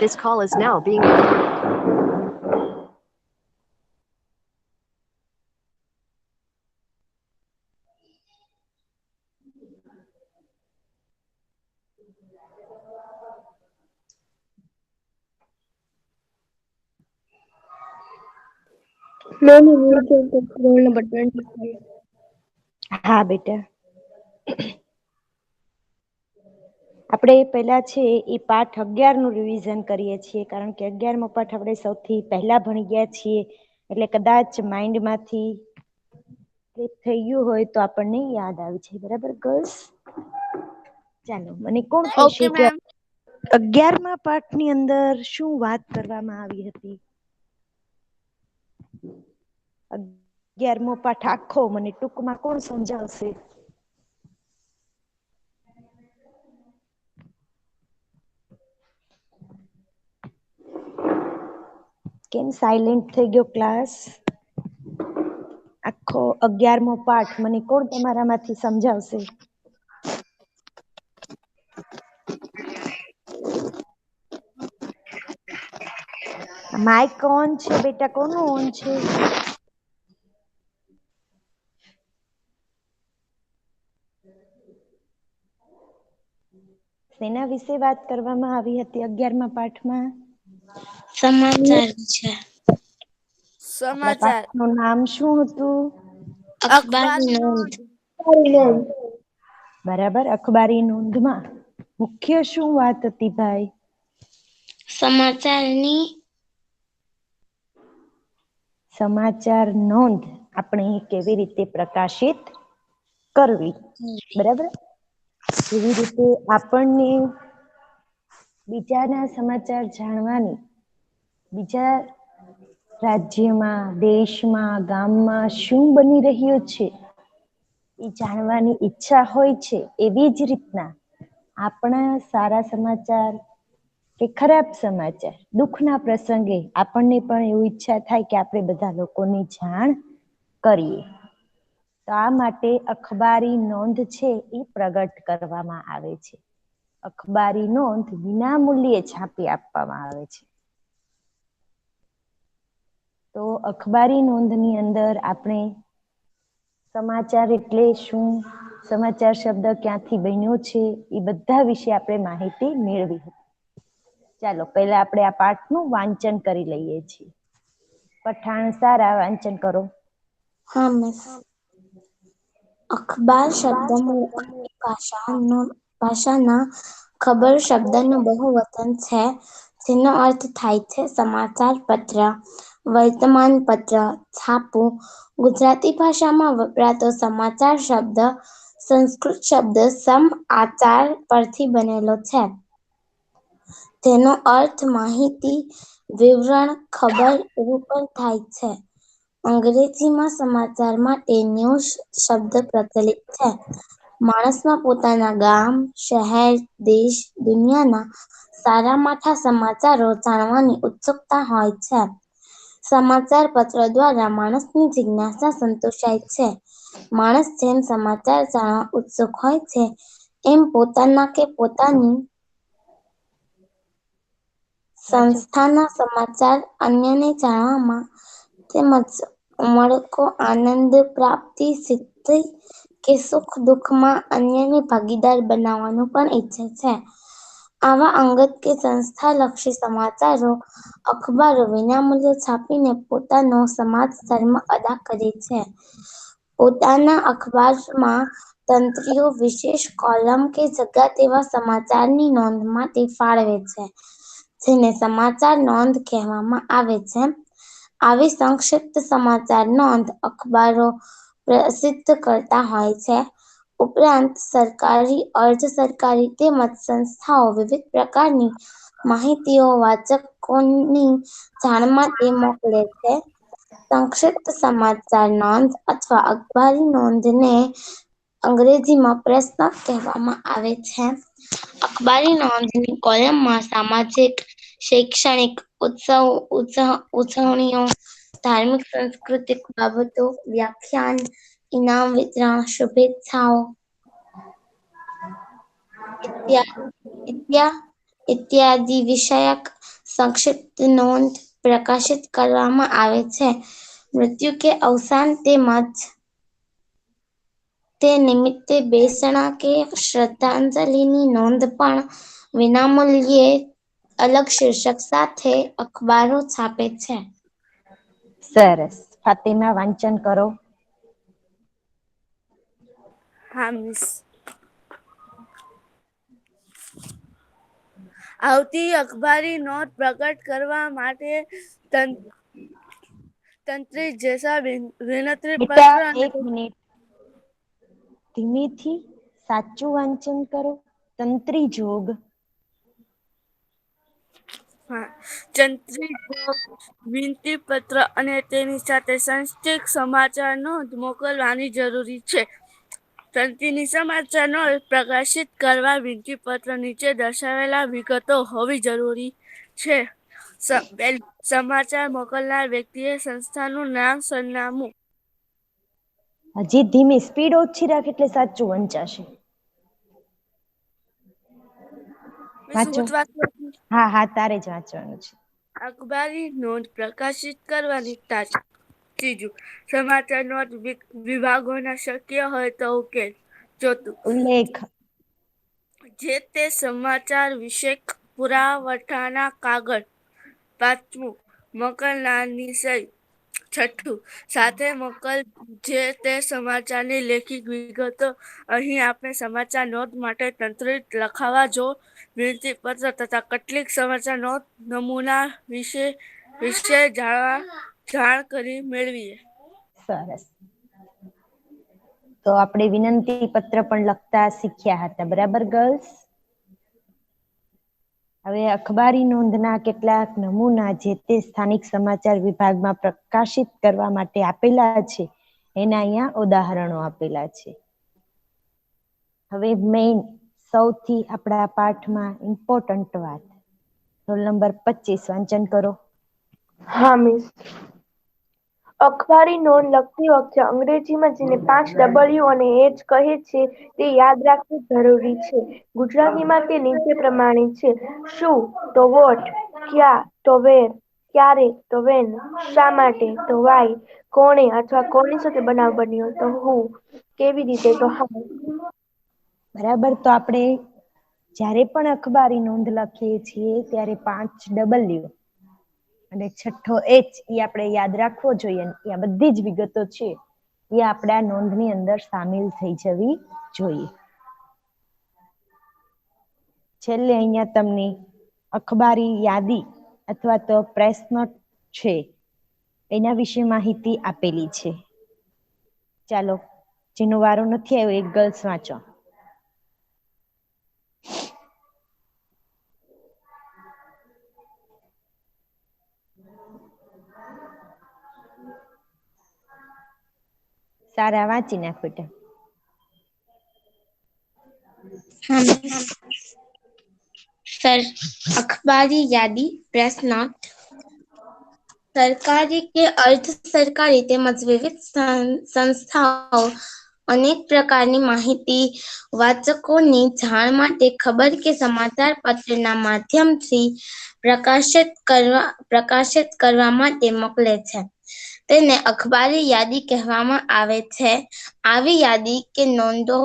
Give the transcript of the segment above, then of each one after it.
This call is now being recorded. Ma'am, you need to take roll number 25. હા બેટા, આપણે પહેલા છે એ પાઠ 11 નું રિવિઝન કરીએ છીએ, કારણ કે 11મો પાઠ આપણે સૌથી પહેલા ભણી ગયા છીએ, એટલે કદાચ માઇન્ડમાંથી સ્લીપ થઈ ગયું હોય તો આપણને યાદ આવે છે. બરાબર ગર્લ્સ? ચાલો, મને કોણ કહેશે કે 11મા પાઠની અંદર શું વાત કરવામાં આવી હતી? 11મો પાઠ આખો મને ટૂંકમાં કોણ સમજાવશે? કેમ સાયલેન્ટ થઈ ગયો ક્લાસ? આખો 11મો પાઠ મને કોણ તમારામાંથી સમજાવશે? માઇક ઓન છે બેટા, કોનું ઓન છે? શેના વિશે વાત કરવામાં આવી હતી 11મા પાઠમાં? સમાચાર છે. આપણા પાઠનું નામ શું હતું? અખબારની નોંધ. બરાબર, અખબારી નોંધમાં મુખ્ય શું વાત હતી ભાઈ? સમાચારની સમાચાર નોંધ આપણે કેવી રીતે પ્રકાશિત કરવી. બરાબર, જેવી રીતે આપણને બીજાના સમાચાર જાણવાની, બીજા રાજ્યમાં, દેશમાં, ગામમાં શું બની રહ્યું છે એ જાણવાની ઈચ્છા હોય છે, એવી જ રીતના આપણા સારા સમાચાર કે ખરાબ સમાચાર, દુઃખના પ્રસંગે આપણને પણ એવું ઈચ્છા થાય કે આપણે બધા લોકોની જાણ કરીએ. તો આ માટે અખબારી નોંધ છે એ પ્રગટ કરવામાં આવે છે. અખબારી નોંધ વિના મૂલ્યે છાપી આપવામાં આવે છે. તો અખબારી નોંધની અંદર આપણે સમાચાર એટલે શું, સમાચાર શબ્દ ક્યાંથી બન્યો છે, એ બધા વિશે આપણે માહિતી મેળવી હતી. ચાલો પહેલા આપણે આ પાઠનું વાંચન કરી લઈએ છીએ. પઠાણ સારા, વાંચન કરો. હા મિસ. અખબાર શબ્દનું ભાષાના ખબર શબ્દનું બહુવચન છે, જેનો અર્થ થાય છે સમાચાર પત્ર, વર્તમાન પત્ર, છાપું. ગુજરાતી ભાષામાં વપરાતો સમાચાર શબ્દ સંસ્કૃત શબ્દ સમ-આચાર પરથી બનેલો છે. તેનો અર્થ માહિતી, વિવરણ, ખબર એવું પણ થાય છે. અંગ્રેજીમાં સમાચાર માટે ન્યૂઝ શબ્દ પ્રચલિત છે. માણસમાં પોતાના ગામ, શહેર, દેશ, દુનિયાના સારા માઠા સમાચારો જાણવાની ઉત્સુકતા હોય છે. સમાચાર પત્ર દ્વારા માણસની જિજ્ઞાસા સંતોષાય છે. માણસ જેમ સમાચાર જાણવા ઉત્સુક હોય છે, એમ પોતાના કે પોતાની સંસ્થાના સમાચાર અન્યને જાણવામાં તેમજ મળકો આનંદ પ્રાપ્તિ, સિદ્ધિ કે સુખ દુઃખમાં અન્યને ભાગીદાર બનાવવાનું પણ ઈચ્છે છે. આવા અંગત કે સંસ્થાલક્ષી સમાચારો અખબારો વિનામૂલ્યે છાપીને પોતાનો સમાજ ધર્મ અદા કરે છે. પોતાના અખબારમાં તંત્રીઓ વિશેષ કોલમ કે જગા તેવા સમાચારની નોંધ માટે ફાળવે છે, જેને સમાચાર નોંધ કહેવામાં આવે છે. આવી સંક્ષિપ્ત સમાચાર નોંધ અખબારો પ્રસિદ્ધ કરતા હોય છે. ઉપરાંત સરકારી, અર્ધ સરકારી તેમજ સંસ્થાઓ વિવિધ પ્રકારની માહિતીઓ વાચકોની જાણ માટે મોકલે છે. સંક્ષિપ્ત સમાચાર નોંધ અથવા અખબારી નોંધને અંગ્રેજીમાં પ્રેસ નોટ કહેવામાં આવે છે. અખબારી નોંધની કોલમમાં સામાજિક, શૈક્ષણિક, ઉજવણીઓ, ધાર્મિક સાંસ્કૃતિક બાબતો, વ્યાખ્યાન, ઇનામ વિતરણ, શુભેચ્છાઓ ઇત્યાદિ વિષયક સંક્ષિપ્ત નોંધ પ્રકાશિત કરવામાં આવે છે. મૃત્યુ કે અવસાન તેમજ તે નિમિત્તે બેસણા કે શ્રદ્ધાંજલિની નોંધ પણ વિનામૂલ્યે અલગ શીર્ષક સાથે અખબારો છાપે છે. સરસ. ફાતિમા, વાંચન કરો. હા મિસ. આવતી અખબારી નોંધ પ્રગટ કરવા માટે તંત્રી જેસા વિનંતી બેટા પત્ર અને 1 મિનિટ ધીમેથી સાચું વાંચન કરો. તંત્રી જોગ તંત્રી વિનંતી પત્ર અને તેની સાથે સંક્ષિપ્ત સમાચાર નોંધ મોકલવાની જરૂરી છે. તંત્રીની સમાચાર નોંધ પ્રકાશિત કરવા વિનંતી પત્ર નીચે દર્શાવેલા વિગતો હોવી જરૂરી છે. સમાચાર મોકલનાર વ્યક્તિએ સંસ્થાનું નામ, સરનામું. હજી ધીમી સ્પીડ ઓછી રાખ એટલે સાચું વંચાશે. વાંચો. હા, તારે જ વાંચવાનું છે. અખબારી નોંધ પ્રકાશિત કરવાની તારીખ. ત્રીજું, સમાચાર નોંધ વિભાગોના શક્ય હોય તો ઉકેલ. ચોથું, ઉલ્લેખ. જે તે સમાચાર વિશે પુરાવઠાના કાગળ. પાંચમું, મોકલનારની સહી. છઠ્ઠું, સાથે મોકલ જે તે સમાચારની લેખિત વિગતો. અહીં આપણે સમાચાર નોંધ માટે તંત્રી લખાવા જો વિનંતી પત્ર તથા કેટલીક સમાચાર નોંધ નમૂના વિશે જાણકારી મેળવીએ. સરસ. તો આપણે વિનંતી પત્ર પણ લખતા શીખ્યા હતા. બરાબર ગર્લ્સ? હવે અખબારી નોંધના કેટલાક નમૂના જે તે સ્થાનિક સમાચાર વિભાગમાં પ્રકાશિત કરવા માટે આપેલા છે. એના અહીંયા ઉદાહરણો આપેલા છે. હવે મેઈન સૌથી આપણા પાઠમાં ઇમ્પોર્ટન્ટ વાત. રોલ નંબર 25 વાંચન કરો. હા મિસ. અખબારી નોંધ લખતી વખતે અંગ્રેજીમાં જેને 5 W અને H કહે છે તે યાદ રાખવું જરૂરી છે. ગુજરાતીમાં તે નીચે પ્રમાણે છે. શું તો વોટ, ક્યાં તો વેર, ક્યારે તો વેન, શા માટે તો વાય, કોણે અથવા કોની સાથે બનાવ બન્યો તો હું, કેવી રીતે તો હાઉ. બરાબર. તો આપણે જ્યારે પણ અખબારી નોંધ લખીએ છીએ ત્યારે 5 W અને 6 H એ આપણે યાદ રાખવો જોઈએ. આ બધી જ વિગતો છે એ આપણા નોંધની અંદર સામેલ થઈ જવી જોઈએ. છેલ્લે અહીંયા તમને અખબારી યાદી અથવા તો પ્રેસ નોટ છે એના વિશે માહિતી આપેલી છે. ચાલો, જેનો વારો નથી આવ્યો એક ગર્લ્સ વાંચો. સારા, વાંચી નાખ બેટા. અખબારી યાદી પ્રેસ નોટ. સરકારી કે અર્ધ સરકારી તેમજ વિવિધ સંસ્થાઓ અનેક પ્રકારની માહિતી વાચકોની જાણ માટે ખબર કે સમાચાર પત્રના માધ્યમથી પ્રકાશિત કરવા માટે મોકલે છે. તેને અખબારી યાદી કહેવામાં આવે છે. આવી યાદી કે નોંધો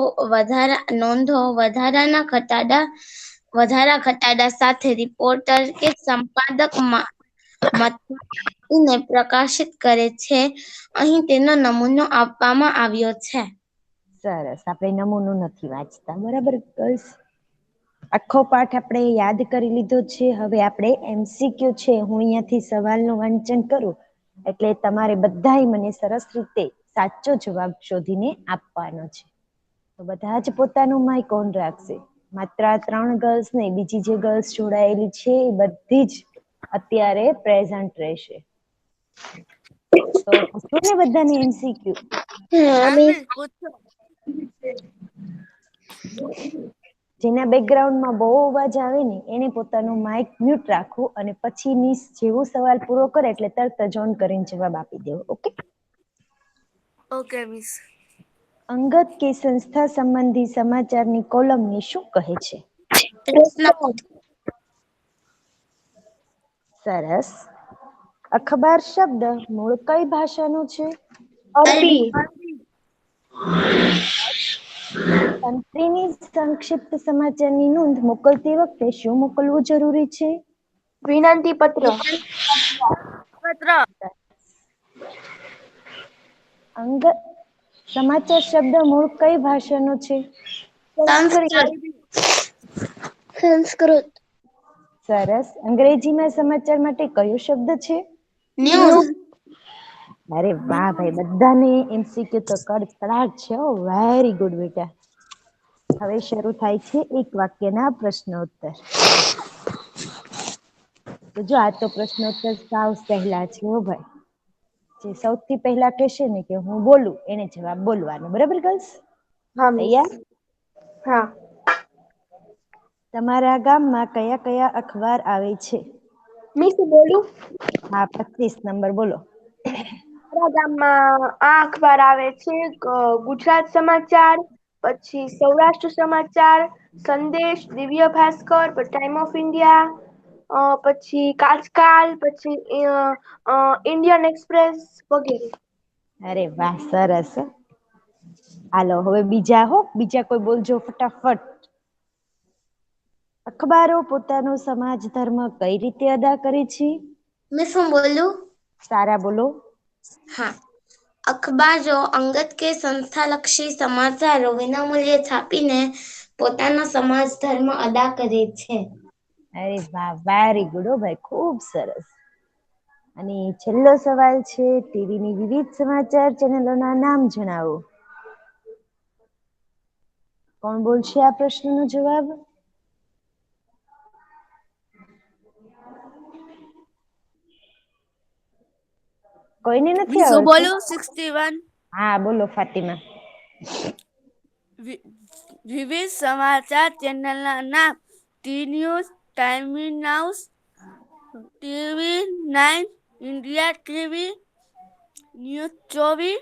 વધારા ઘટાડા સાથે રિપોર્ટર કે સંપાદક ને પ્રકાશિત કરે છે. અહીં તેનો નમૂનો આપવામાં આવ્યો છે. સરસ. આપણે નમૂનો નથી વાંચતા. બરાબર ગર્લ્સ? આખો પાઠ આપણે યાદ કરી લીધો છે. હવે આપણે MCQ છે, હું અહીંયાથી સવાલનું વાંચન કરું એટલે તમારે બધાય મને સરસ રીતે સાચો જવાબ શોધીને આપવાનો છે. તો બધા જ પોતાનું માઇક ઓન રાખશે. માત્ર 3 ગર્લ્સ નહીં, બીજી જે ગર્લ્સ જોડાયેલી છે એ બધી જ અત્યારે પ્રેઝન્ટ રહેશે. તો પૂછું ને બધાને MCQ? જેના બેકગ્રાઉન્ડમાં બહુ અવાજ આવે ને એને પોતાનું માઇક મ્યુટ રાખવું અને પછી મિસ જેવું સવાલ પૂરો કરે એટલે તરત જ ઓન કરીને જવાબ આપી દેવો. ઓકે? Okay miss. અંગત કે સંસ્થા સંબંધી સમાચારની કોલમને શું કહે છે? સરસ. અખબાર શબ્દ મૂળ કઈ ભાષાનો છે? અરબી. તંત્રીની સંક્ષિપ્ત સમાચારની નોંધ મોકલતી વખતે શું મોકલવું જરૂરી છે? વિનંતી પત્ર. પત્ર. અંગ સમાચાર શબ્દ મૂળ કઈ ભાષાનો છે? સંસ્કૃત. સરસ. અંગ્રેજીમાં સમાચાર માટે કયો શબ્દ છે? ન્યૂઝ. અરે વાહ ભાઈ, બધાને એમસીક્યુ તો કડકડાટ છે. વેરી ગુડ બેટા. હવે શરૂ થાય છે એક વાક્યના પ્રશ્નોત્તર. તો જો આ તો પ્રશ્નોત્તર સાવ સહેલા છે હો ભાઈ. જે સૌથી પહેલા કહેશે ને કે હું બોલું એને જવાબ બોલવાનો. બરાબર ગર્લ્સ? હા મિસ. તૈયાર? હા. તમારા ગામમાં કયા કયા અખબાર આવે છે? મિસ બોલું? હા, 25 નંબર બોલો. મારા ગામમાં આ અખબાર આવે છે ગુજરાત સમાચાર, પછી સૌરાષ્ટ્ર સમાચાર, સંદેશ, Divya Bhaskar, time of India, પછી આજકાલ, પછી ઇન્ડિયન એક્સપ્રેસ વગેરે. અરે વાહ, સરસ. હાલો હવે બીજા કોઈ બોલજો ફટાફટ. અખબારો પોતાનો સમાજ ધર્મ કઈ રીતે અદા કરે છે? મેં શું બોલું? સારા બોલો. હા. અખબારો અંગત કે સંસ્થાલક્ષી સમાચારો વિનામૂલ્યે છાપીને પોતાનો સમાજ ધર્મ અદા કરે છે. અરે વાહ, વેરી ગુડ હો ભાઈ, ખુબ સરસ. અને છેલ્લો સવાલ છે, ટીવીની વિવિધ સમાચાર ચેનલોના નામ જણાવો. કોણ બોલશે આ પ્રશ્નનો જવાબ? કોઈને નથી શું આવડતું? બોલું? 61. હા બોલો ફાતિમા. વિવિધ સમાચાર ચેનલના નામ: T News, Time Now, TV 9, India TV, News 24,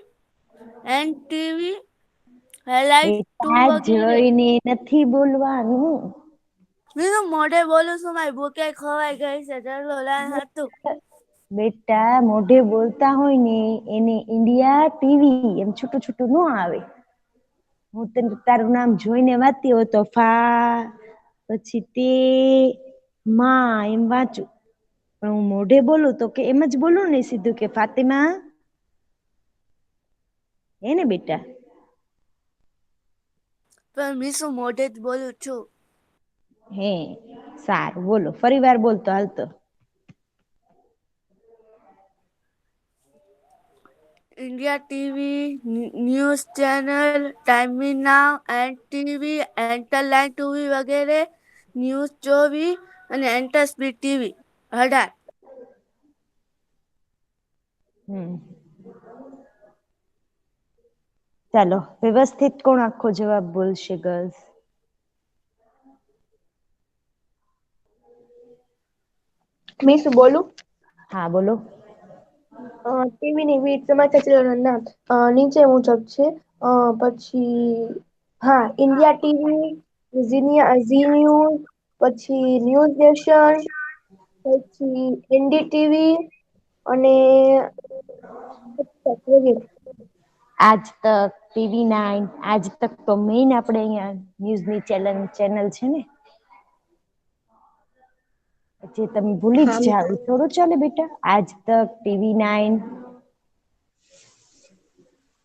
NTV, highlight 2 બેટા વગેરે. જોઈને નથી બોલવાનું. હું મોઢે બોલું છું, મારી ભૂકે ખવાઈ ગઈ છે. હતું. બેટા મોઢે બોલતા હોય ને એને ઇન્ડિયા ટીવી એમ છૂટું છૂટું ન આવે. હું તને તારું નામ જોઈને વાંચતી હો તો પછી તે એમ વાંચું. પણ હું મોઢે બોલું તો કે એમ જ બોલું ને સીધું કે ફાતિમા. એને બેટા. પણ મી શું મોઢે જ બોલું છું. હે સારું બોલો, ફરી વાર બોલતો હાલતો. India TV, news channel, Time Now, NTV, એન્ટરલાઇન ટીવી વગેરે, ન્યૂઝ 24 અને એન્ટર સ્પીડ ટીવી 18. ચાલો વ્યવસ્થિત કોણ આખો જવાબ બોલશે ગર્લ્સ? મિસ બોલું? હા બોલો. ટીવીની વિવિધ સમાચાર ચેનલોના નામ નીચે મુજબ છે. પછી હા, ઇન્ડિયા ટીવી, ઝી ન્યૂઝ, પછી ન્યૂઝ નેશન, પછી એનડીટીવી અને આજ તક, ટીવી 9, આજ તક તો મેઈન આપણે અહિયાં ન્યૂઝની ચેનલ છે ને. જે તમે ભૂલી જ હા. જાવ થોડું ચાલે બેટા. આજ તક, ટીવી 9,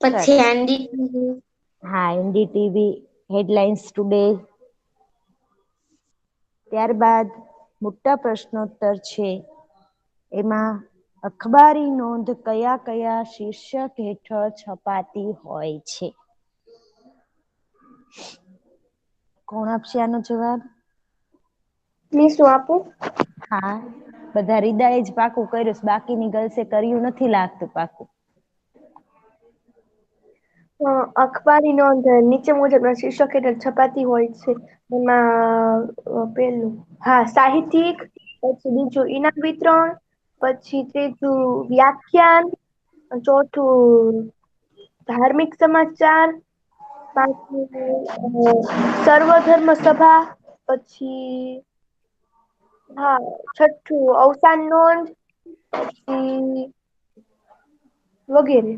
પછી એનડીટીવી. હા એનડીટીવી, હેડલાઇન્સ ટુડે. ત્યારબાદ મોટા પ્રશ્નોત્તર છે. એમાં અખબારી નોંધ કયા કયા શીર્ષક હેઠળ છપાતી હોય છે? કોણ આપશે આનો જવાબ? મિસ હું આપું? હા, બધા રીદાએ જ પાકું કર્યું, બાકીની ગર્લ્સે કર્યું નથી લાગતું પાકું. અખબારી નોંધ નીચે મુજબના શીર્ષક હેઠળ છપાતી હોય છે. એમાં પેલું સાહિત્યિક, પછી બીજું ઇનામ વિતરણ, પછી ત્રીજું વ્યાખ્યાન, ચોથું ધાર્મિક સમાચાર, પાંચમું સર્વધર્મ સભા, પછી હા, છઠ્ઠું અવસાન નોંધ, પછી વગેરે.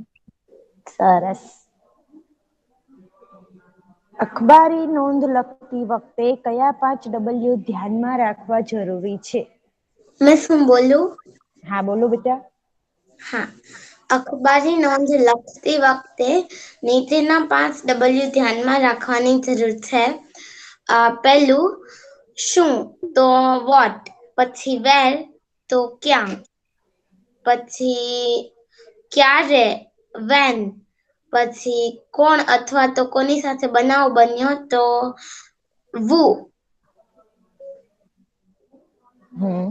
સરસ. અખબારી નોંધ લખતી વખતે કયા 5 W ધ્યાનમાં રાખવા જરૂરી છે? મેં શું બોલું? હા બોલો બેટા. હા, અખબારી નોંધ લખતી વખતે નીચેના 5 W ધ્યાનમાં રાખવાની જરૂર છે. પહેલું શું તો વોટ, પછી વેર તો ક્યાં, પછી ક્યારે વેન, પછી કોણ અથવા તો કોની સાથે બનાવ બન્યો તો વુ. હમ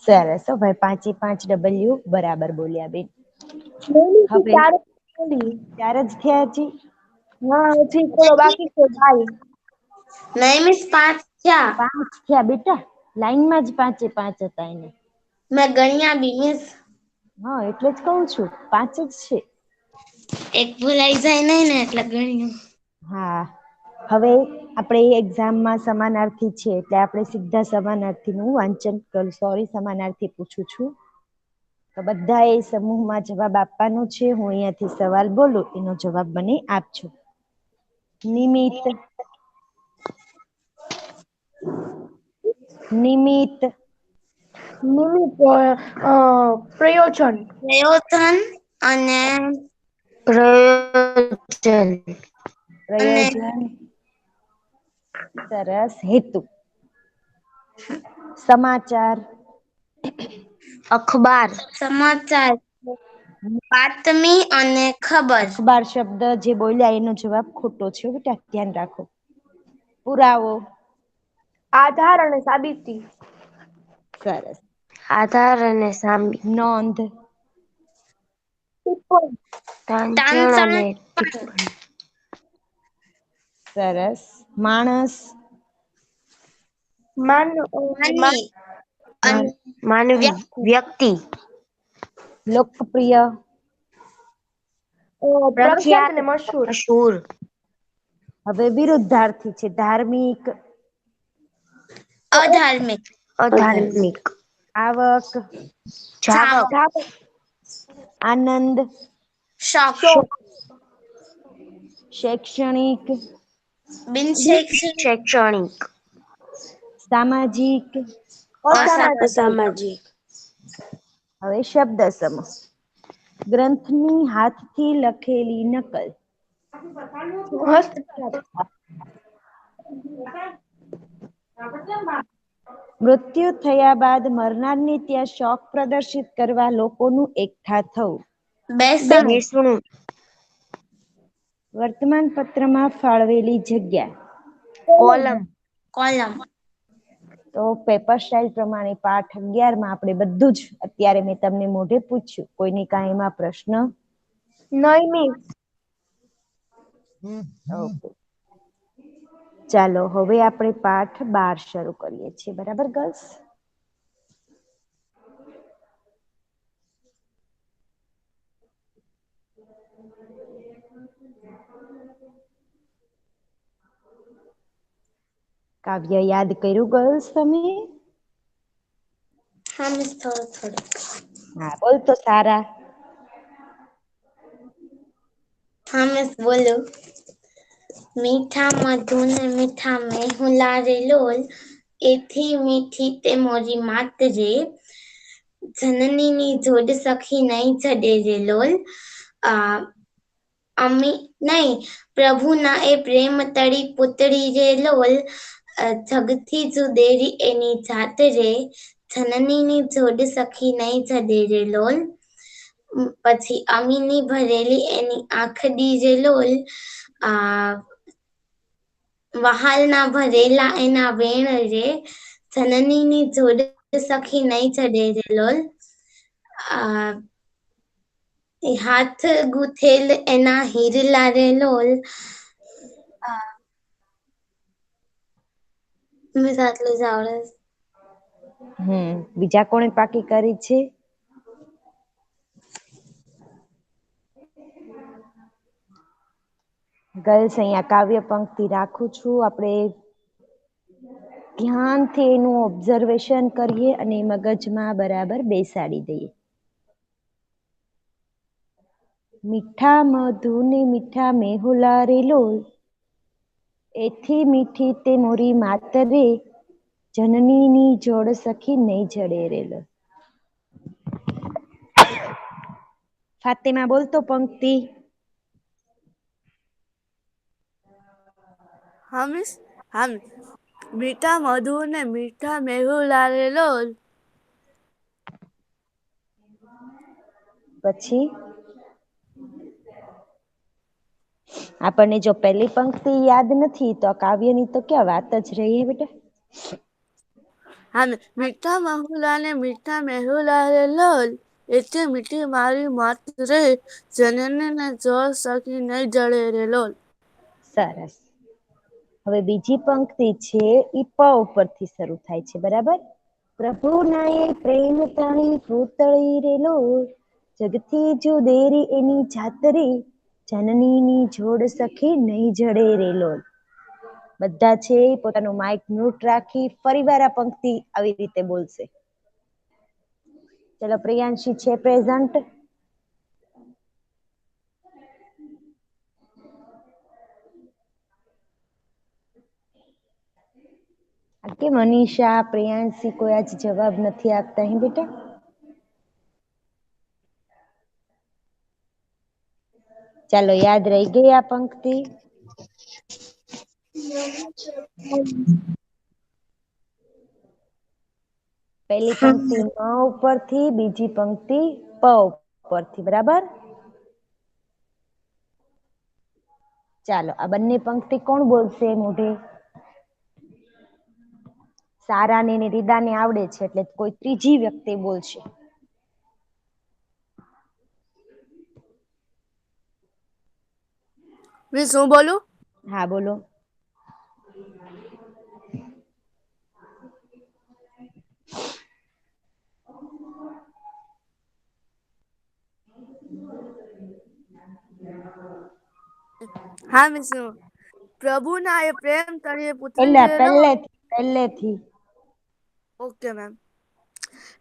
સરસ હો ભાઈ, 5 બરાબર બોલ્યા બેન. હવે ચાર બોલી. 4 જ થયા હજી. હા, હજી થોડો બાકી છે ભાઈ. નહીં મિસ 5 થયા. 5 થયા બેટા, લાઈનમાં જ 5 હતા એને. મેં ગણ્યા બી મિસ. હા એટલે જ કહું છું 5 જ છે. એક ભૂલાઈ જાય નહીં ને એટલે ગણ્યું. હા, હવે આપણે એક્ઝામમાં સમાનાર્થી છે એટલે આપણે સીધા સમાનાર્થીનું વાંચન સમાનાર્થી પૂછું છું. તો બધા એ સમૂહમાં જવાબ આપવાનો છે. હું અહીંયાથી સવાલ બોલું એનો જવાબ મને આપજો. નિમિત, નિમિત, નિમિત્ત, પ્રયોજન. પ્રયોજન અને પ્રયોજન અને પ્રયોજન. સરસ. હેતુ, સમાચાર, અખબાર, સમાચાર, બાતમી અને ખબર. અખબાર શબ્દ જે બોલ્યા એનો જવાબ ખોટો છે બેટા, ધ્યાન રાખો. પુરાવો, આધાર અને સાબિતી. સરસ. આધાર અને સામી. નોંધ, ટાંચણ અને ટિપ્પણી. સરસ. માણસ, માનવી અને માનવી, વ્યક્તિ. લોકપ્રિય, પ્રખ્યાત પ્રખ્યાત, અને મશહૂર. મશહૂર. હવે વિરુદ્ધાર્થી છે. ધાર્મિક, અધાર્મિક, અધાર્મિક. આવક, જાવક, આનંદ, શોખ, શૈક્ષણિક, બિનશૈક્ષણિક, શૈક્ષણિક. સામાજિક. અસામાજિક. હવે શબ્દ સમૂહ. ગ્રંથની હાથથી લખેલી નકલ. હસ્તક્ષેપ. મૃત્યુ થયા બાદ મરનારને ત્યાં શોક પ્રદર્શિત કરવા લોકોનું એકઠા થવું. બેસણું, બેસણું. વર્તમાન પત્રમાં ફાળવેલી જગ્યા. કોલમ. કોલમ. તો પેપર સ્ટાઇલ પ્રમાણે પાઠ 11 માં આપણે બધું જ અત્યારે મેં તમને મોઢે પૂછ્યું. કોઈની કાંઈ એમાં પ્રશ્ન? નહીં મિસ. ઓકે. ચાલો હવે આપણે પાઠ 12 શરૂ કરીએ છીએ. બરાબર ગર્લ્સ? કાવ્ય યાદ કર્યું ગર્લ્સ તમે? હા મિસ, થોડું થોડું. હા બોલ તો સારા. હા મિસ બોલું. મીઠા મધુર ને મીઠા મેહુલા રે લોલ, એથી મીઠી તે મોરી માત રે, જનનીની જોડ સખી નહીં જડે રે લોલ. અમી નહીં, પ્રભુના એ પ્રેમ તળી પૂતળી રે લોલ, જગથી જુદેરી એની જાત રે, જનનીની જોડ સખી નહીં જડે રે લોલ. પછી અમીની ભરેલી એની આંખડી રે લોલ, વહાલના ભરેલા એના વેણ રે, જનનીની જોડ સખી નહીં જડે રે લોલ. હાથ ગુથેલ એના હીરલા રે લોલ. મિસ આટલું જ આવડે છે. બીજા કોણે પાકી કરી છે? ગર્લ્સ અહીંયા કાવ્ય પંક્તિ રાખું છું. આપણે ધ્યાનથી એનું ઓબ્ઝર્વેશન કરીએ અને મગજમાં બરાબર બેસાડી દઈએ. મીઠા મધુ ને મીઠા મેહુલા રે લોલ, એથી મીઠી તે મોરી માતરે, જનનીની જોડ સખી નહીં જડે રે લોલ. ફાતિમા બોલતો પંક્તિ. હા મિસ. હા મિસ. મીઠા મધુ ને મીઠા મેહુલા રે લોલ. પછી આપણને જો પહેલી પંક્તિ યાદ નથી તો કાવ્યની તો ક્યાં વાત જ રહી હે બેટા. હા મિસ. મીઠા મહુલા ને મીઠા મેહુલા રે લોલ, એથી મીઠી મારી માત રે, જનનીને જોડ સખી નહીં જડે રે લોલ. સરસ. હવે બીજી પંક્તિ છે ઈ પ ઉપરથી શરૂ થાય છે બરાબર. પ્રભુ નાયે પ્રેમ તણી પૂતળી રે લોલ, જગથી જુદેરી એની જાત રે, જનનીની જોડ સખી નહીં જડે રે લોલ. બધા છે પોતાનું માઈક મ્યુટ રાખી ફરીવાર આ પંક્તિ આવી રીતે બોલશે. ચલો પ્રિયાંશી છે પ્રેઝન્ટ. કે મનીષા પ્રિયાંશી કોઈ આજ જવાબ નથી આપતા હે બેટા. ચાલો યાદ રહી ગઈ આ પંક્તિ. પહેલી પંક્તિ મ ઉપરથી, બીજી પંક્તિ પ ઉપરથી બરાબર. ચાલો આ બંને પંક્તિ કોણ બોલશે મોઢે. સારા ને રીદા ને આવડે છે એટલે કોઈ ત્રીજી વ્યક્તિ બોલશે. મિસ હું બોલું. હા બોલો. હા મિસ. પ્રભુના એ પ્રેમ તળીએ પુતળી રે લોલ. પહેલેથી. Okay ma'am.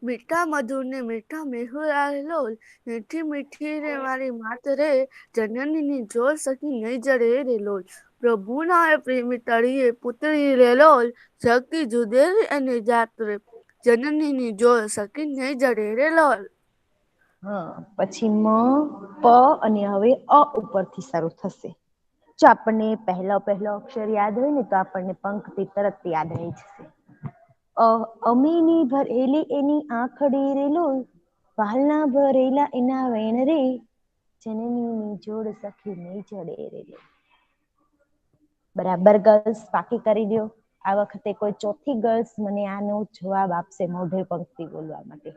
મીઠા મધુર ને મીઠા મેહુલા રે લોલ, મીઠી મીઠી રે મારી માત રે, જનનીની જોડ સખી નહીં જડે રે લોલ. પ્રભુના એ પ્રેમી તળીએ પુતળી રે લોલ, જગથી જુદેરી એની જાત રે, જનનીની જોડ સખી નહીં જડે રે લોલ. હા પછી મ પ અને હવે અ ઉપરથી શરૂ થશે. જો આપણને પહેલો અક્ષર યાદ હોય ને તો આપણને પંક્તિ તરત યાદ રહી જશે. અમીની ભરેલી એની આંખડી રે લોલ, વાલના ભરેલા એના વેણ રે, જનનીની જોડ સખી નહીં જડે રે લોલ. બરાબર ગર્લ્સ પાકી કરી દો. આ વખતે કોઈ ચોથી ગર્લ્સ મને આનો જવાબ આપશે મોઢે પંક્તિ બોલવા માટે.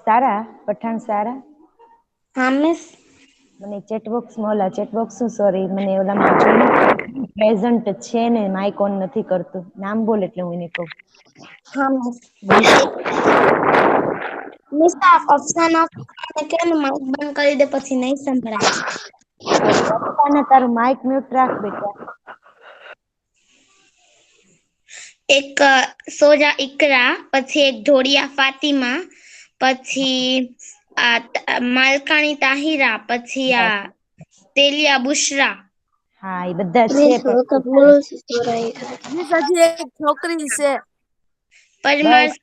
સારા પઠાણ સારા. હા મિસ. મને ચેટબોક્સમાં ચેટબોક્સ સોરી મને ઓલામાં જોઈ પ્રેઝન્ટ છે ને માઈક ઓન નથી કરતું નામ બોલ એટલે હું એને કહું. હા મિસ. બોલ. મિસ ઓપ્શન ઓફ કે માઇક બંધ કરી દે પછી નહીં સંભળાય. તારું માઈક મ્યુટ રાખ બેટા. એક સોજા ઇકરા, પછી એક ઢોળિયા ફાતિમા, પછી માલકાણી તાહિરા, પછી બસ. તેલિયા બુશરા. હા એ બધા છે મિસ હજી એક છોકરી છે. પરમાર બસ.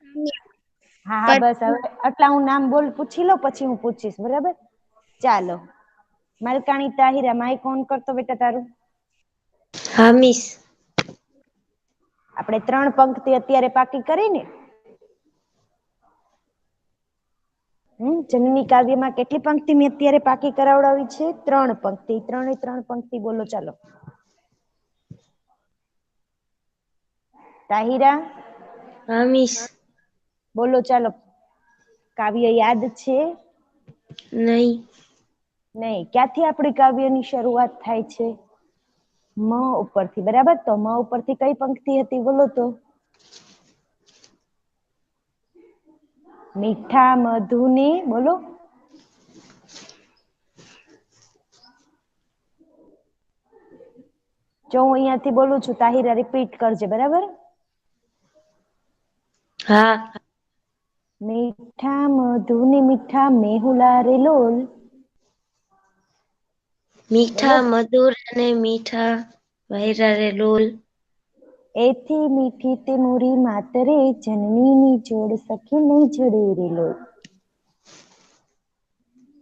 હા બસ હવે આટલા હું નામ બોલ પૂછી લઉં પછી હું પૂછીશ બરાબર. ચાલો માલકાણી તાહિરા માઈક ઓન કરતો બેટા તારું. હા મિસ. આપણે 3 પંક્તિ અત્યારે પાકી કરી ને. જનની કાવ્યમાં કેટલી પંક્તિ મેં અત્યારે પાકી કરાવડાવી છે? 3 પંક્તિ. 3 પંક્તિ બોલો ચાલો. તાહિરા. હા મિસ. બોલો ચાલો. કાવ્ય યાદ છે? નહીં. નહીં. ક્યાંથી આપણી કાવ્યની શરૂઆત થાય છે? મ ઉપરથી બરાબર. તો મ ઉપરથી કઈ પંક્તિ હતી બોલો તો. મીઠા મધુને બોલો. જો હું અહીંયાથી બોલું છું તાહિરા રિપીટ કરજે, બરાબર? હા. મીઠા મધુને મીઠા મેહુલા રે લોલ. બોલો. મીઠા મધુર અને મીઠા વાયરા રે લોલ. એથી મીઠી તે મોરી માતરે જનનીની જોડ સખી નહીં જડે રે લોલ.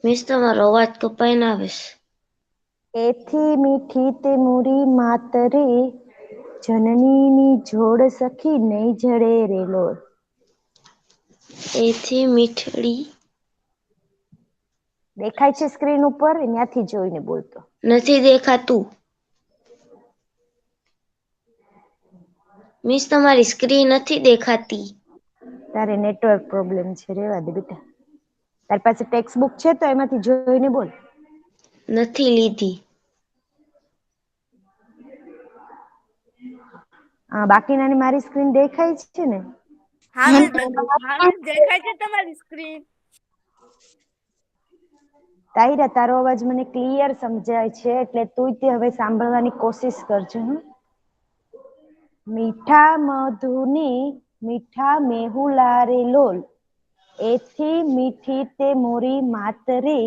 મિસ તમારો અવાજ કપાઈને આવે છે. એથી મીઠી તે મોરી માતરે જનનીની જોડ સખી નહીં જડે રે લોલ. એથી મીઠડી દેખાય છે સ્ક્રીન ઉપર? ત્યાંથી જોઈને બોલતો. નથી દેખાતું. મિસ તમારી સ્ક્રીન નથી દેખાતી. તારે નેટવર્ક પ્રોબ્લેમ છે, રેવા દે બેટા. તારી પાસે ટેક્સ્ટ બુક છે તો એમાંથી જોઈને બોલ. નથી લીધી. બાકીનાની મારી સ્ક્રીન દેખાય છે ને? હા મિસ દેખાય છે તમારી સ્ક્રીન. તાહિરા તારો અવાજ મને ક્લિયર સમજાય છે, એટલે તું તે હવે સાંભળવાની કોશિશ કરજો. મીઠા મધુને મીઠા મેહુલા રે લોલ. એથી મીઠી તે મોરી માતરે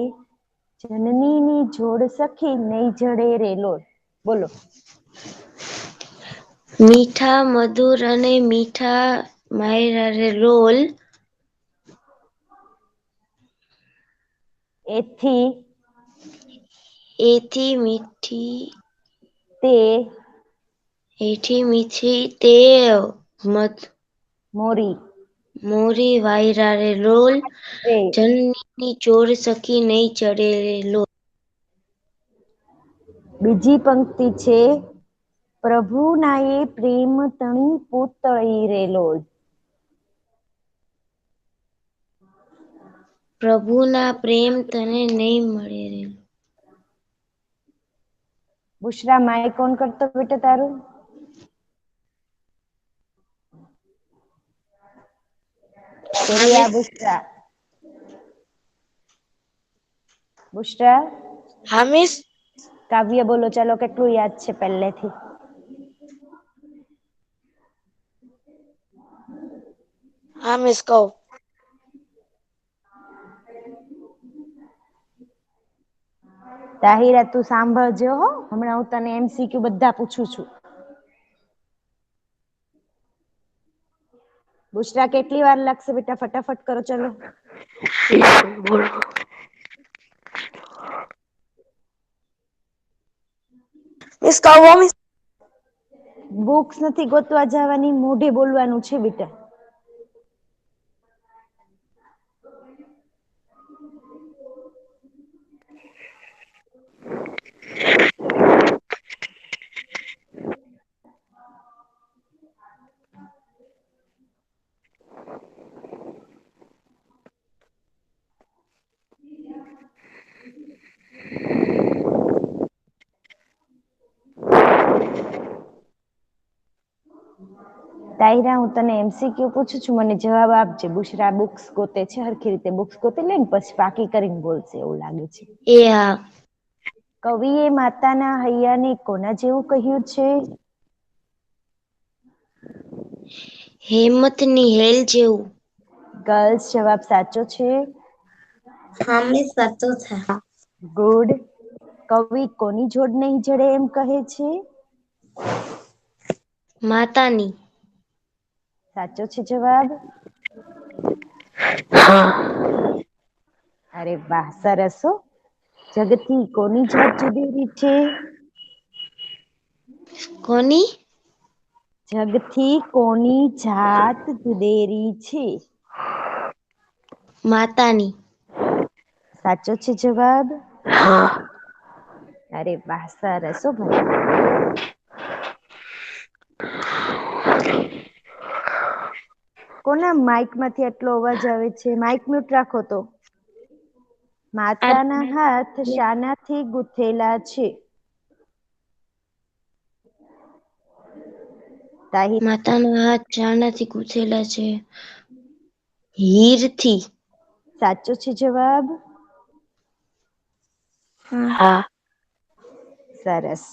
જનનીની જોડ સખી નહીં જડે રે લોલ. બોલો. મીઠા મધુર અને મીઠા વાયરા રે લોલ. એથી મીઠી તે મોરી વાયરા રે લોલ. રે જનનીની જોડ સખી નહીં જડે રે લોલ. બીજી પંક્તિ છે, પ્રભુનાએ પ્રેમ તણી પૂતળી રે લોલ. પ્રભુના પ્રેમ તને નહીં મળે રે. બુશરા માઇક ઓન કરતો બેટા તારું. બુશરા. બુશરા. હા મિસ. કાવ્ય બોલો, ચાલો. કેટલું યાદ છે પહેલેથી? હા મિસ કહો. તાહિરા તું સાંભળજો હો, હમણાં હું તને MCQ બધા પૂછું છું. બુશરા કેટલી વાર લાગશે બેટા? ફટાફટ કરો, ચલો. મિસ કહો મિસ. બુક્સ નથી ગોતવા જવાની, મોઢે બોલવાનું છે બેટા. તાહિરા હું તને MCQ પૂછું છું, મને જવાબ આપજે. બુશરા બુક્સ ગોતે છે, હરખી રીતે બુક્સ ગોતી લે ને પછી પાકી કરીને બોલશે એવું લાગે છે. એ હા. કવિએ માતાના હૈયાને કોના જેવું કહ્યું છે? હેમતની હેલ જેવું. ગર્લ્સ, જવાબ સાચો છે. હા મિસ, સાચું છે. ગુડ. કવિ કોની જોડ નહીં જડે એમ કહે છે? માતાની. સાચો છે જવાબ. હા. અરે વાહ, સરસ હો. જગતની કોની જાત જુદેરી છે? કોની? જગથી કોની જાત જુદેરી છે? માતાની. સાચો છે જવાબ. હા. અરે વાહ, સરસ હો ભાઈ. કોના માઈક માંથી આટલો અવાજ આવે છે? માઈક મ્યુટ રાખો તો. માતાના હાથ શાનાથી ગૂંથેલા છે? માતાના હાથ શાનાથી ગૂંથેલા છે? હીરથી. સાચો છે જવાબ? હા. સરસ.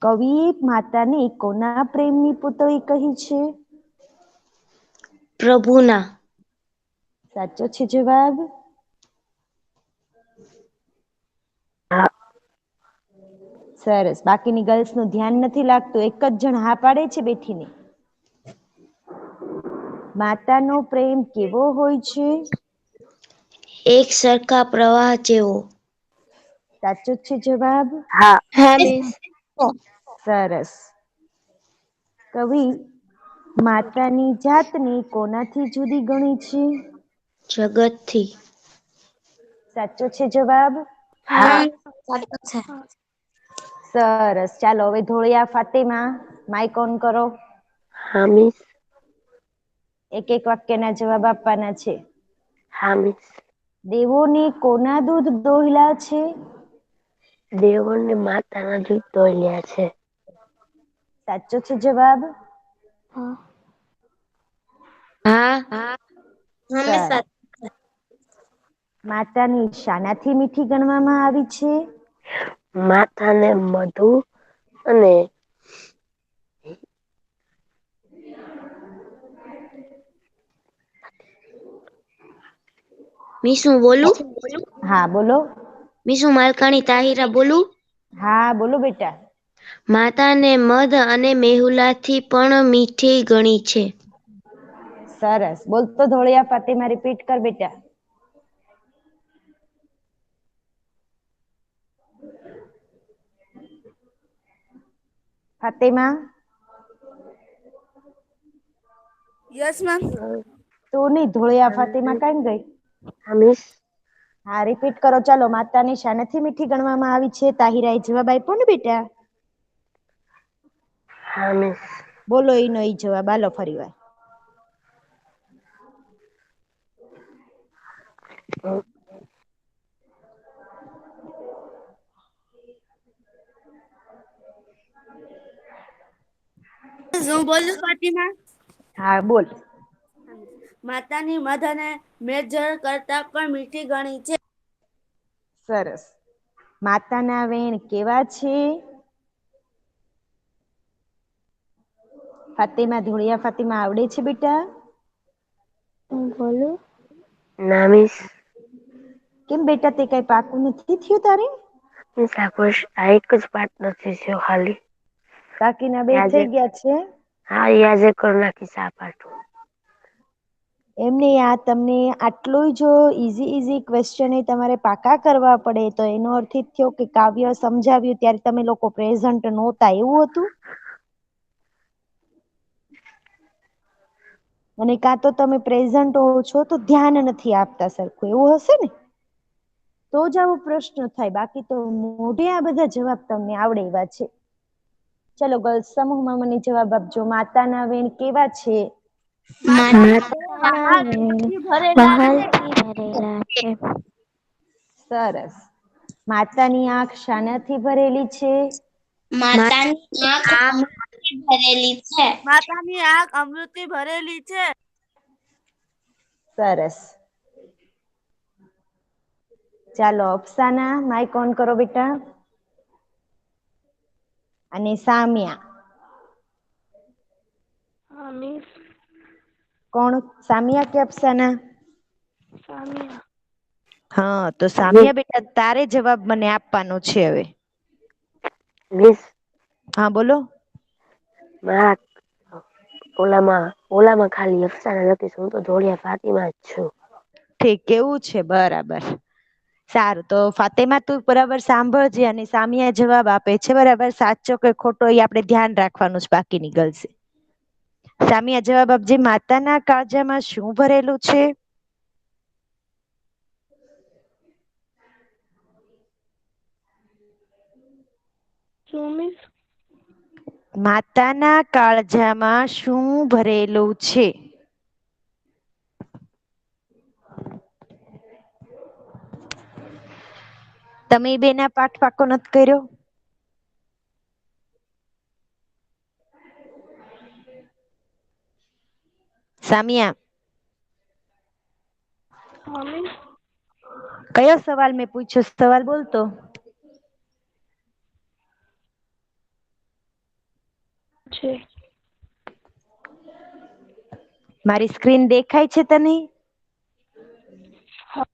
કવિએ માતાને કોના પ્રેમની પુતળી કહી છે? પ્રભુના. સાચો છે જવાબ? હા. સરસ. બાકીની ગર્લ્સ નું ધ્યાન નથી લાગતું, એક જ જણ હા પાડે છે બેઠીને. માતાનો પ્રેમ કેવો હોય છે? એક સરખા પ્રવાહ જેવો. સાચો છે જવાબ? હા. હા મિસ. સરસ. કવિ માતાની જાતને કોનાથી જુદી ગણી છે? જગતથી. સાચો છે જવાબ? હા. સાચું છે. સરસ. ચાલો હવે ધોળિયા ફાતિમા, માઈક ઓન કરો. હા મિસ. એક એક વાક્યના જવાબ આપવાના છે. હા મિસ. દેવોને કોના દૂધ દોહ્યા છે? દેવોને માતાના દૂધ દોહ્યા છે. સાચો છે જવાબ? હા. સરસ. માતાની શાનાથી મીઠી ગણવામાં આવી છે? માતાને મધુ અને મિસ હું બોલું? હા બોલો. મિસ હું માલકાણી તાહિરા બોલું? હા બોલો બેટા. માતાને મધ અને મેહુલાથી પણ મીઠી ગણી છે. સરસ. બોલતો ધોળિયા ફાતિમા, રિપીટ કર બેટા. ફાતિમા. Yes ma'am. તું નહીં, ધોળિયા ફાતિમા કઈ ગઈ? હા મિસ. હા રિપીટ કરો ચાલો. માતાની શાનાથી મીઠી ગણવામાં આવી છે? તાહિરાએ જવાબ આપ્યો ને બેટા. હા મિસ. બોલો ઈનો ઈ જવાબ આલો ફરી વાર. હું બોલું ફાતિમા? હા બોલ. માતાની મધ અને મેજર કરતા પણ મીઠી ગણી છે. સરસ. માતાના વેણ કેવા છે? ફાતિમા, ધોળિયા ફાતિમા આવડે છે બેટા? હું બોલું? ના મિસ. કેમ બેટા તે કઈ પાકું નથી થયું તારે? મિસ આ એક જ પાઠ નથી થયો ખાલી. બાકીના બે આજે થઈ ગયા છે. હા એ આજે કરી નાખીશ આ પાઠ. એમને આ તમને આટલું જો ઈઝી ક્વેશ્ચન એ તમારે પાકા કરવા પડે તો એનો અર્થ એ થયો કે કાવ્ય સમજાવ્યું ત્યારે તમે લોકો પ્રેઝન્ટ નહોતા એવું હતું? અને કાં તો તમે પ્રેઝન્ટ હો છો તો ધ્યાન નથી આપતા સરખું એવું હશે ને? તો જ આવો પ્રશ્ન થાય, બાકી તો મોઢે આ બધા જવાબ તમને આવડે એવા છે. ચલો ગર્લ્સ સમૂહમાં મને જવાબ આપજો. માતાના વેણ કેવા છે? માતાના બહારથી ભરેલા છે. બહારથી ભરેલા છે. સરસ. માતાની આંખ શાનાથી ભરેલી છે? માતાની આંખ અમૃતથી ભરેલી છે. માતાની આંખ અમૃતથી ભરેલી છે. સરસ. ચાલો અફસાના, માઈક ઓન કરો બેટા. અને સામિયા. હા મિસ. કોણ સામિયા કે અફસાના? સામિયા. હા તો સામિયા બેટા તારે જવાબ મને આપવાનો છે હવે. મિસ. હા બોલો. ઓલામાં ખાલી અફસાના નથી, હું તો ધોળિયા ફાતિમા જ છું. ઠીક એવું છે, બરાબર. સારું તો ફાતેમા તું બરાબર સાંભળજે અને સામિયા જવાબ આપે છે બરાબર. સાચો કે ખોટો એ આપણે ધ્યાન રાખવાનું છે બાકીની ગર્લ્સે. સામિયા જવાબ આપજે. માતાના કાળજામાં શું ભરેલું છે? શું મિસ? માતાના કાળજામાં શું ભરેલું છે? તમે બેન આ પાઠ પાકો નથી કર્યો? સામિયા. મિસ કયો સવાલ મેં પૂછ્યો? સવાલ બોલતો. છે. મારી સ્ક્રીન દેખાય છે તને? હા.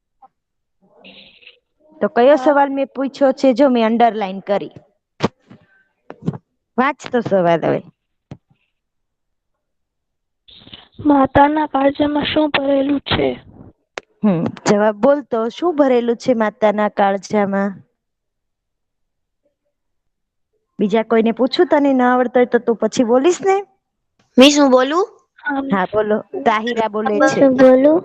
તો કયો સવાલ મેં પૂછ્યો છે? જો મેં અંડરલાઈન કરી. વાંચતો સવાલ હવે. માતાના કાળજામાં શું ભરેલું છે? જવાબ બોલતો. શું ભરેલું છે માતાના કાળજામાં? બીજા કોઈને પૂછું? તને ના આવડતો હોય તો તું પછી બોલીશ ને. મિસ હું બોલું? હા બોલો. તાહિરા બોલે મિસ છે. હું બોલું?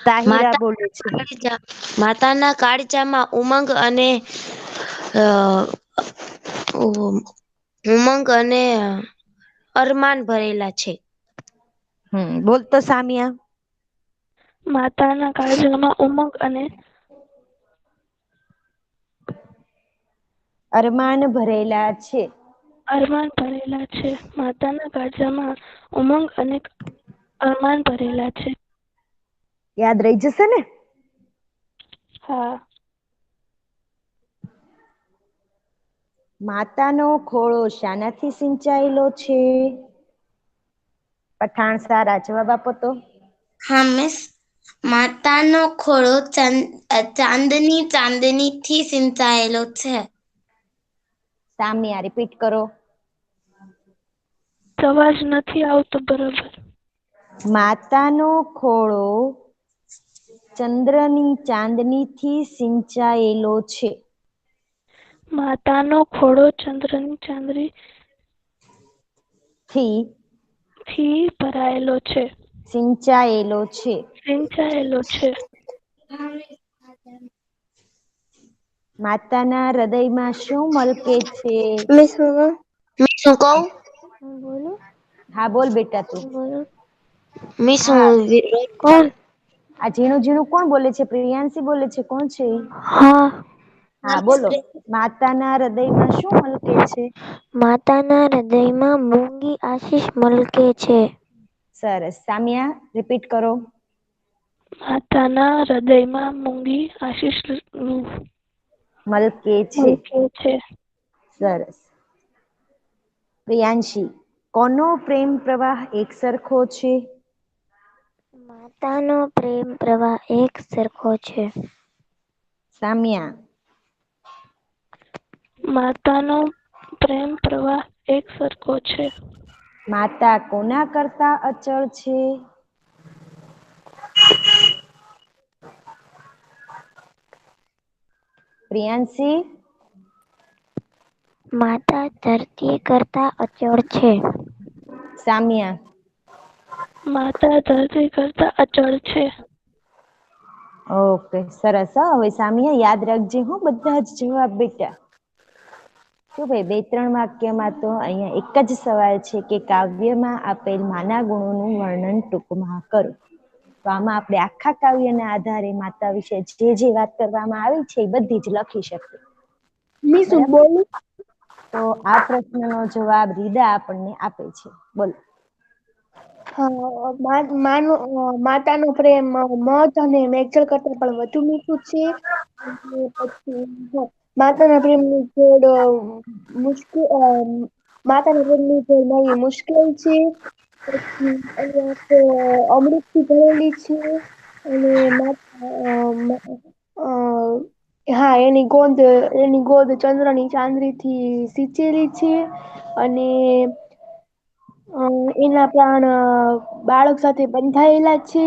તાહિરા બોલે છે. માતાના કાળજામાં ઉમંગ અને અરમાન ભરેલા છે. બોલતો સામિયા. માતાના કાળજામાં ઉમંગ અને અરમાન ભરેલા છે. અરમાન ભરેલા છે. માતાના કાળજામાં ઉમંગ અને અરમાન ભરેલા છે. યાદ રહી જશે ને? હા. માતાનો ખોળો શાનાથી સિંચાયેલો છે? પઠાણ સારા જવાબ આપો તો. હા મિસ, માતાનો ખોળો ચાંદનીથી સિંચાયેલો છે. સામિયા રિપીટ કરો. અવાજ નથી આવતો બરાબર. માતાનો ખોળો ચાંદનીથી સિંચાયેલો છે. માતાનો ખોળો ચાંદની થી ભરાયેલો છે. સિંચાયેલો છે. સિંચાયેલો છે. માતાના હૃદયમાં શું મલકે છે? મિસ હું કહું? હા બોલ બેટા તું. મિસ હા કોણ? આ ઝીણું ઝીણું કોણ બોલે છે? પ્રિયાંશી બોલે છે. કોણ છે? હા. હા બોલો. માતાના હૃદયમાં શું મલકે છે? માતાના હૃદયમાં મૂંગી આશીષ મલકે છે. સરસ. સામિયા રિપીટ કરો. માતાના હૃદયમાં મૂંગી આશીષ મલકે છે. મલકે છે. સરસ. પ્રિયાંશી, કોનો પ્રેમ પ્રવાહ એક સરખો છે? માતાનો પ્રેમ પ્રવાહ એક સરખો છે. સામિયા. માતાનો પ્રેમ પ્રવાહ એક સરખો છે. માતા કોના કરતા અચળ છે? પ્રિયાંશી. માતા ધરતી કરતા અચળ છે. સામિયા. માતા ધરતી કરતા અચળ છે. ઓકે સરસ. હવે સામિયા યાદ રાખજે હો બધા જ જવાબ બેટા. શું ભાઈ 2-3 વાક્યમાં તો અહીંયા એક જ સવાલ છે કે કાવ્યમાં આપેલ માના ગુણોનું વર્ણન ટૂંકમાં કરો. તો આમાં આપણે આખા કાવ્યના આધારે માતા વિશે જે વાત કરવામાં આવી છે એ બધી જ લખી શકીએ. મિસ હું બરાબર. બોલું? તો આ પ્રશ્નનો જવાબ રીદા આપણને આપે છે. બોલો. માતાનો પ્રેમ મધ અને મેઘજળ કરતા પણ વધુ મીઠું છે. પછી માતાના પ્રેમની જોડ મુશ્કેલ માતાના પ્રેમની જોડ મળવી મુશ્કેલ છે. પછી અમૃતથી ભરેલી છે. અને હા એની ગોદ ચંદ્રની ચાંદરીથી સિંચેલી છે. અને એના પ્રાણ બાળક સાથે બંધાયેલા છે.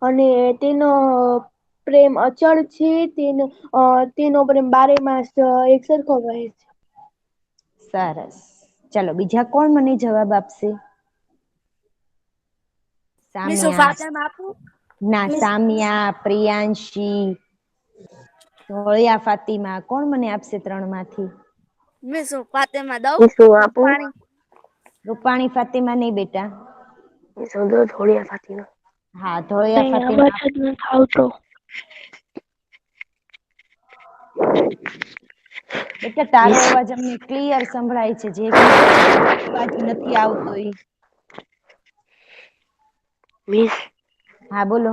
અને તેનો પ્રેમ અચળ છે. તેનો પ્રેમ 12 માસ એક સરખો રહે છે. સરસ. ચલો બીજા કોણ મને જવાબ આપશે? મિસ હું સામિયા. ફાતેમા આપું? ના, સામિયા, પ્રિયાંશી, ઢોળિયા, ફાતિમા કોણ મને આપશે 3 માંથી? મિસ હું ફાતેમા દઉં? મિસ હું આપું? પાણી. રૂપાણી ફાતિમા નહીં બેટા. મિસ હું દઉં ઢોળિયા ફાતિમા? હા ઢોળિયા કઈ અવાજ ફાતિમા. જ નથી આવતો. બેટા તારો અવાજ અમને ક્લિયર સંભળાય છે. જે અવાજ નથી આવતો ઈ. મિસ. હા બોલો.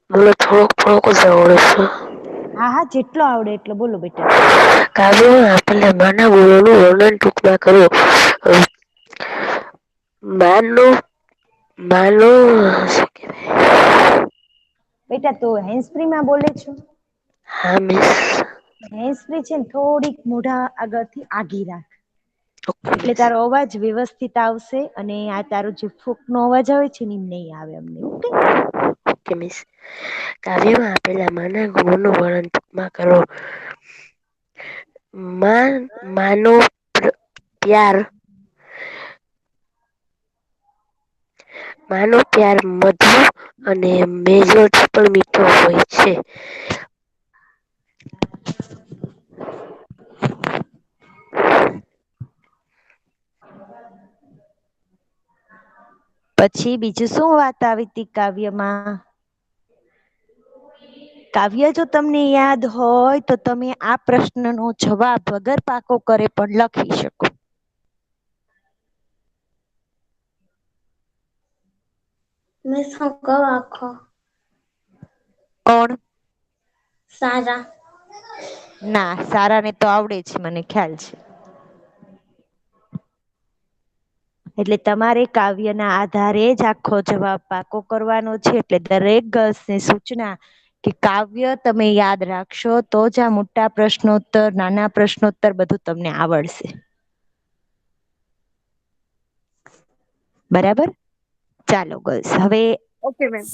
મને થોડોક થોડોક જ આવડે છે. હા હા, જેટલો આવડે એટલો બોલો બેટા. કાવ્યમાં આપેલા માના ગુણોનું વર્ણન ટૂંકમાં કરો. માનો માનો શું કહેવાય? બેટા તો હેન્ડ માં બોલે છો? હા મિસ. હેન્ડસ્પ્રી છે ને થોડીક મોઢા આગળથી આઘી રાખ. ઓકે એટલે મિસ. તારો અવાજ વ્યવસ્થિત આવશે અને આ તારો જે ફૂક નો અવાજ આવે છે ને નહીં આવે અમને. ઓકે. Okay miss. કાવ્યમાં આપેલા માના ગુણોનું વર્ણન ટૂંકમાં કરો. માનો પ્યાર માનો પ્યાર મધુર અને મેજોથી પણ મીઠો હોય છે. પછી બીજું શું વાત આવી તી કાવ્યમાં? કાવ્ય જો તમને યાદ હોય તો તમે આ પ્રશ્નનો જવાબ વગર પાકો કરે પણ લખી શકો. મિસ હું કહું આખો? કોણ? સારા. ના, સારા ને તો આવડે છે મને ખ્યાલ છે. એટલે તમારે કાવ્યના આધારે જ આખો જવાબ પાકો કરવાનો છે. એટલે દરેક ગર્લ્સને સૂચના કે કાવ્ય તમે યાદ રાખશો તો જ આ મોટા પ્રશ્નોત્તર, નાના પ્રશ્નોત્તર બધું તમને આવડશે. બરાબર? ચાલો ગર્લ્સ હવે ઓકે મેમ.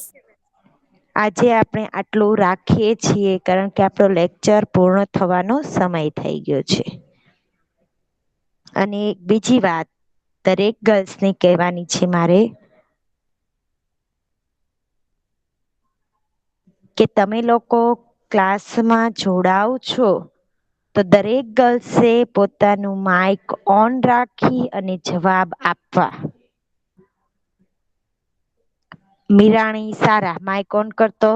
આજે આપણે આટલું રાખીએ છીએ કારણ કે આપણો લેક્ચર પૂર્ણ થવાનો સમય થઈ ગયો છે. અને બીજી વાત દરેક ગર્લ્સને કહેવાની છે મારે કે તમે લોકો ક્લાસમાં જોડાવ છો તો દરેક ગર્લ્સે પોતાનું માઈક ઓન રાખી અને જવાબ આપવા. મિરાણી, સારા માઈક ઓન કરતો.